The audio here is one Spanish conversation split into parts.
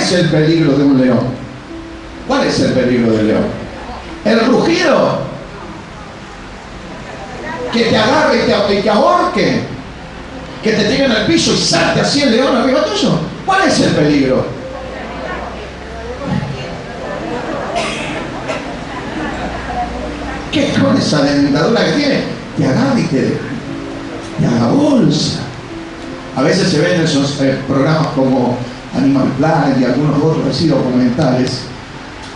es el peligro de un león? ¿Cuál es el peligro del león? ¿El rugido? ¿Que te agarre y te ahorque? ¿Que te tire en el piso y salte así el león arriba tuyo? ¿Cuál es el peligro? ¿Qué con esa dentadura que tiene? Te agarra y te haga bolsa. A veces se ven esos programas como Animal Planet y algunos otros así documentales.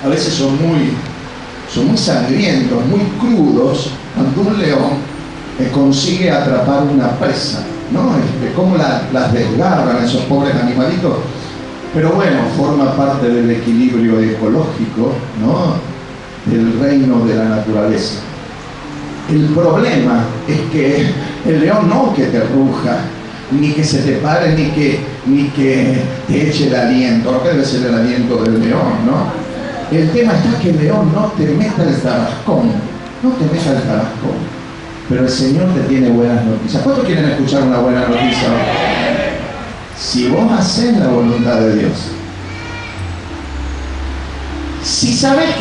A veces son muy sangrientos, muy crudos, cuando un león consigue atrapar una presa, ¿no? Cómo las desgarran esos pobres animalitos. Pero bueno, forma parte del equilibrio ecológico, ¿no?, del reino de la naturaleza. El problema es que el león no que te ruja, ni que se te pare, ni que te eche el aliento. Lo que debe ser el aliento del león, ¿no? El tema está que el león no te meta el tarascón, no te meta el tarascón. Pero el Señor te tiene buenas noticias. ¿Cuántos quieren escuchar una buena noticia? Si vos haces la voluntad de Dios, si sabes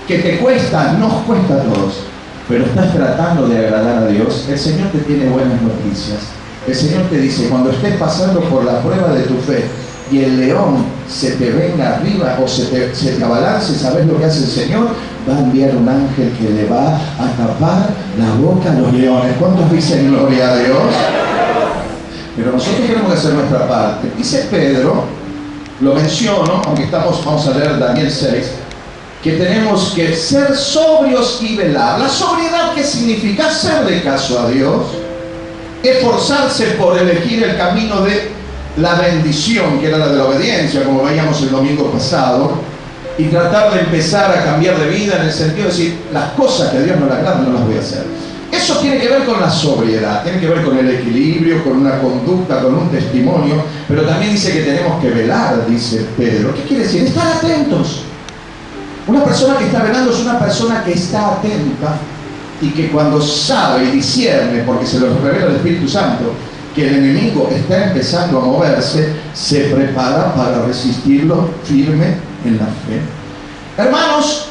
que te cuesta, nos cuesta a todos, pero estás tratando de agradar a Dios, el Señor te tiene buenas noticias. El Señor te dice, cuando estés pasando por la prueba de tu fe y el león se te venga arriba o se te abalance, ¿sabes lo que hace el Señor? Va a enviar un ángel que le va a tapar la boca a los leones. ¿Cuántos dicen gloria a Dios? Pero nosotros tenemos que hacer nuestra parte. Dice Pedro, lo menciono, aunque vamos a leer Daniel 6, que tenemos que ser sobrios y velar. La sobriedad, ¿qué significa? Hacerle caso a Dios, esforzarse por elegir el camino de la bendición, que era la de la obediencia, como veíamos el domingo pasado, y tratar de empezar a cambiar de vida en el sentido de decir, las cosas que a Dios no le agradan no las voy a hacer. Eso tiene que ver con la sobriedad, tiene que ver con el equilibrio, con una conducta, con un testimonio, pero también dice que tenemos que velar, dice Pedro. ¿Qué quiere decir? Estar atentos. Una persona que está velando es una persona que está atenta y que cuando sabe y discierne, porque se lo revela el Espíritu Santo, que el enemigo está empezando a moverse, se prepara para resistirlo firme en la fe. Hermanos,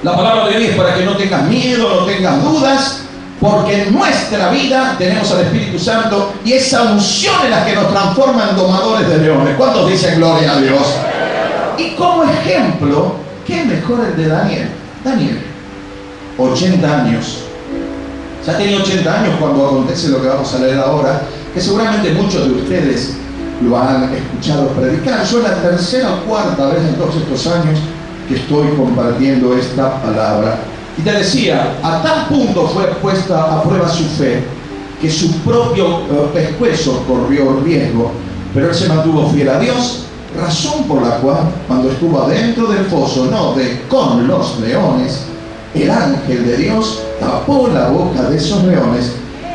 la palabra de Dios es para que no tengas miedo, no tengas dudas, porque en nuestra vida tenemos al Espíritu Santo y esa unción es la que nos transforma en domadores de leones. ¿Cuántos dicen gloria a Dios? Y como ejemplo, ¿qué mejor el de Daniel? Daniel, 80 años. Ya tenía 80 años cuando acontece lo que vamos a leer ahora, que seguramente muchos de ustedes lo han escuchado predicar. Yo la tercera o cuarta vez en todos estos años que estoy compartiendo esta palabra. Y te decía, a tal punto fue puesta a prueba su fe, que su propio pescuezo corrió riesgo, pero él se mantuvo fiel a Dios, razón por la cual cuando estuvo adentro del foso, con los leones, el ángel de Dios tapó la boca de esos leones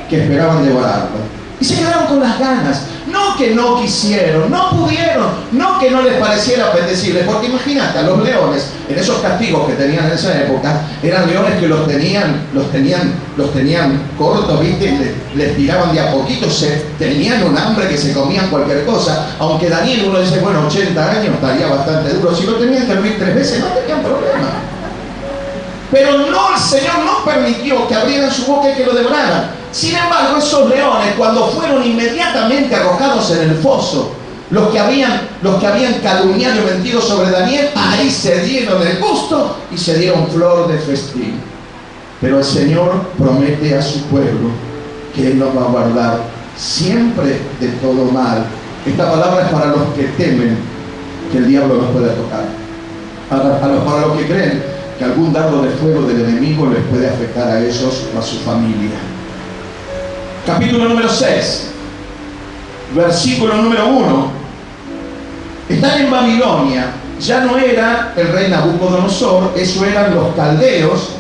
que esperaban devorarlo. Y se quedaron con las ganas. No que no quisieron, no pudieron, no que no les pareciera apetecible, porque imagínate, a los leones, en esos castigos que tenían en esa época, eran leones que los tenían cortos, ¿viste? Y les tiraban de a poquito, tenían un hambre que se comían cualquier cosa. Aunque Daniel, uno dice, bueno, 80 años estaría bastante duro, si lo tenían que hervir 3 veces, no tenían problema. Pero no, el Señor no permitió que abrieran su boca y que lo devoraran. Sin embargo, esos leones, cuando fueron inmediatamente arrojados en el foso, los que habían calumniado y mentido sobre Daniel, ahí se dieron el gusto y se dieron flor de festín. Pero el Señor promete a su pueblo que Él nos va a guardar siempre de todo mal. Esta palabra es para los que temen que el diablo nos pueda tocar. Para los que creen que algún dardo de fuego del enemigo les puede afectar a ellos o a su familia. Capítulo número 6, versículo número 1. Están en Babilonia. Ya no era el rey Nabucodonosor, eso eran los caldeos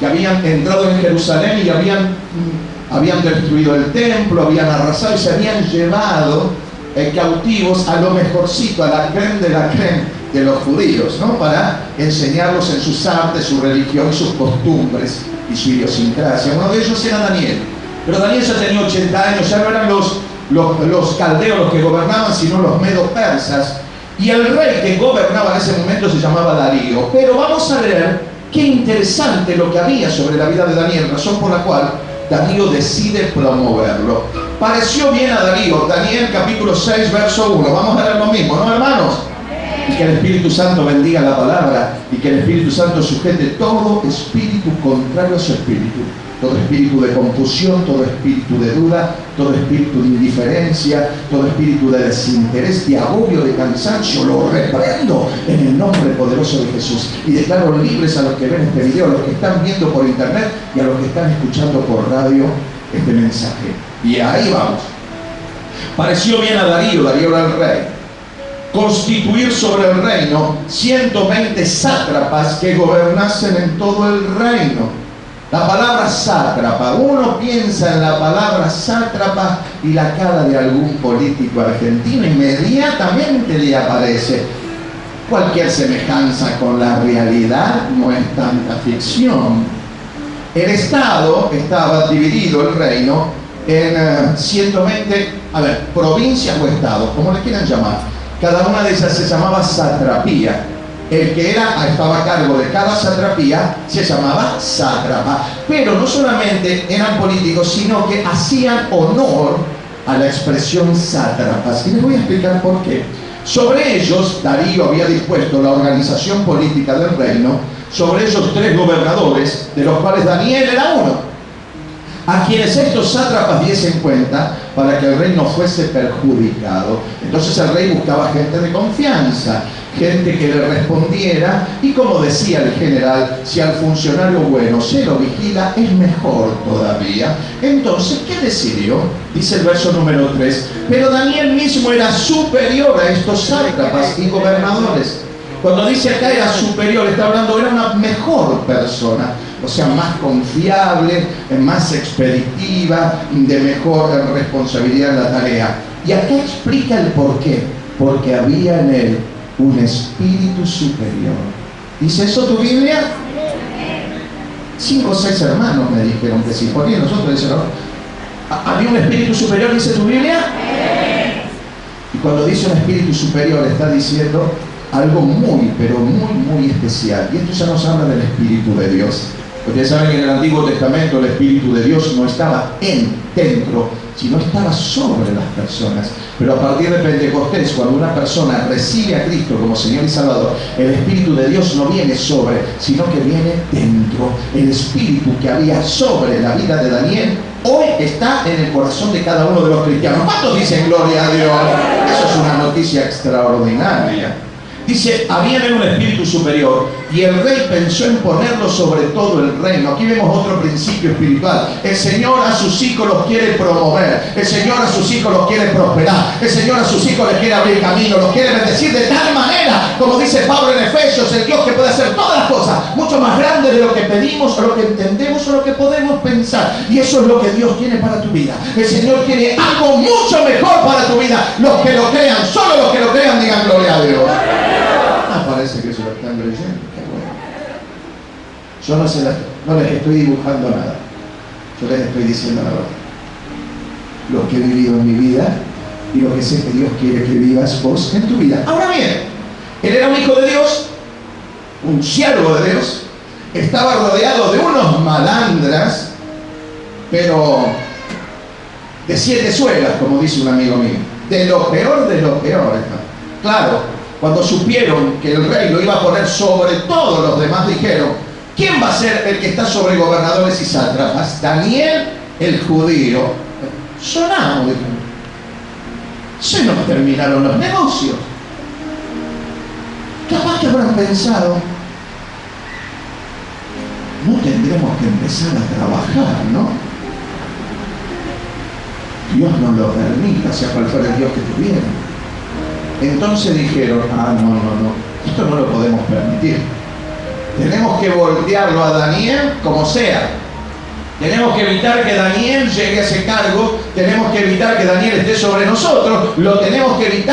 que habían entrado en Jerusalén y habían destruido el templo, habían arrasado y se habían llevado cautivos a lo mejorcito, a la creme de la creme de los judíos, ¿no? Para enseñarlos en sus artes, su religión y sus costumbres y su idiosincrasia. Uno de ellos era Daniel. Pero Daniel ya tenía 80 años, ya no eran los caldeos los que gobernaban, sino los medo-persas. Y el rey que gobernaba en ese momento se llamaba Darío. Pero vamos a leer qué interesante lo que había sobre la vida de Daniel, razón por la cual Darío decide promoverlo. Pareció bien a Darío, Daniel capítulo 6, verso 1. Vamos a leer lo mismo, ¿no, hermanos? Y que el Espíritu Santo bendiga la palabra y que el Espíritu Santo sujete todo espíritu contrario a su espíritu. Todo espíritu de confusión, todo espíritu de duda, todo espíritu de indiferencia, todo espíritu de desinterés, de agobio, de cansancio, lo reprendo en el nombre poderoso de Jesús. Y declaro libres a los que ven este video, a los que están viendo por internet y a los que están escuchando por radio este mensaje. Y ahí vamos. Pareció bien a Darío, Darío era el rey, constituir sobre el reino 120 sátrapas que gobernasen en todo el reino. La palabra sátrapa, uno piensa en la palabra sátrapa y la cara de algún político argentino inmediatamente le aparece. Cualquier semejanza con la realidad no es tanta ficción. El Estado estaba dividido, el reino, en 120, provincias o estados, como le quieran llamar. Cada una de esas se llamaba satrapía. El que estaba a cargo de cada satrapía se llamaba sátrapa. Pero no solamente eran políticos, sino que hacían honor a la expresión sátrapas. Y les voy a explicar por qué. Sobre ellos, Darío había dispuesto la organización política del reino, sobre ellos 3 gobernadores, de los cuales Daniel era uno, a quienes estos sátrapas diesen cuenta para que el rey no fuese perjudicado. Entonces el rey buscaba gente de confianza, gente que le respondiera, y como decía el general, si al funcionario bueno se lo vigila, es mejor todavía. Entonces, ¿qué decidió? Dice el verso número 3, pero Daniel mismo era superior a estos sátrapas y gobernadores. Cuando dice acá era superior, está hablando, era una mejor persona, o sea, más confiable, más expeditiva, de mejor responsabilidad en la tarea. Y acá explica el por qué. Porque había en él un espíritu superior. ¿Dice eso tu Biblia? 5 o 6 hermanos me dijeron que sí. ¿Por qué nosotros decimos? ¿Había un espíritu superior, dice tu Biblia? Y cuando dice un espíritu superior está diciendo algo muy, pero muy especial. Y esto ya nos habla del Espíritu de Dios. Ustedes saben que en el Antiguo Testamento el Espíritu de Dios no estaba dentro, sino estaba sobre las personas. Pero a partir de Pentecostés, cuando una persona recibe a Cristo como Señor y Salvador, el Espíritu de Dios no viene sobre, sino que viene dentro. El Espíritu que había sobre la vida de Daniel hoy está en el corazón de cada uno de los cristianos. ¿Cuántos dicen gloria a Dios? Eso es una noticia extraordinaria. Dice, había en un espíritu superior y el rey pensó en ponerlo sobre todo el reino. Aquí vemos otro principio espiritual. El Señor a sus hijos los quiere promover. El Señor a sus hijos los quiere prosperar. El Señor a sus hijos les quiere abrir camino. Los quiere bendecir de tal manera, como dice Pablo en Efesios, el Dios que puede hacer todas las cosas mucho más grandes de lo que pedimos, o lo que entendemos, o lo que podemos pensar. Y eso es lo que Dios tiene para tu vida. El Señor tiene algo mucho mejor para tu vida. Los que lo crean, solo los que lo crean, digan gloria a Dios. Parece que se lo están leyendo. Qué bueno. Yo no les estoy dibujando nada. Yo les estoy diciendo la verdad. Lo que he vivido en mi vida y lo que sé que Dios quiere que vivas vos en tu vida. Ahora bien, él era un hijo de Dios, un siervo de Dios, estaba rodeado de unos malandras, pero de 7 suelas, como dice un amigo mío. De lo peor de lo peor. Claro. Cuando supieron que el rey lo iba a poner sobre todos los demás, dijeron, ¿quién va a ser el que está sobre gobernadores y sátrapas? Daniel, el judío. Sonamos, se nos terminaron los negocios. Capaz que habrán pensado, no tendremos que empezar a trabajar, ¿no? Dios nos lo permita, sea cual fuera el Dios que tuviera. Entonces dijeron, no, esto no lo podemos permitir. Tenemos que voltearlo a Daniel como sea. Tenemos que evitar que Daniel llegue a ese cargo. Tenemos que evitar que Daniel esté sobre nosotros. Lo tenemos que evitar.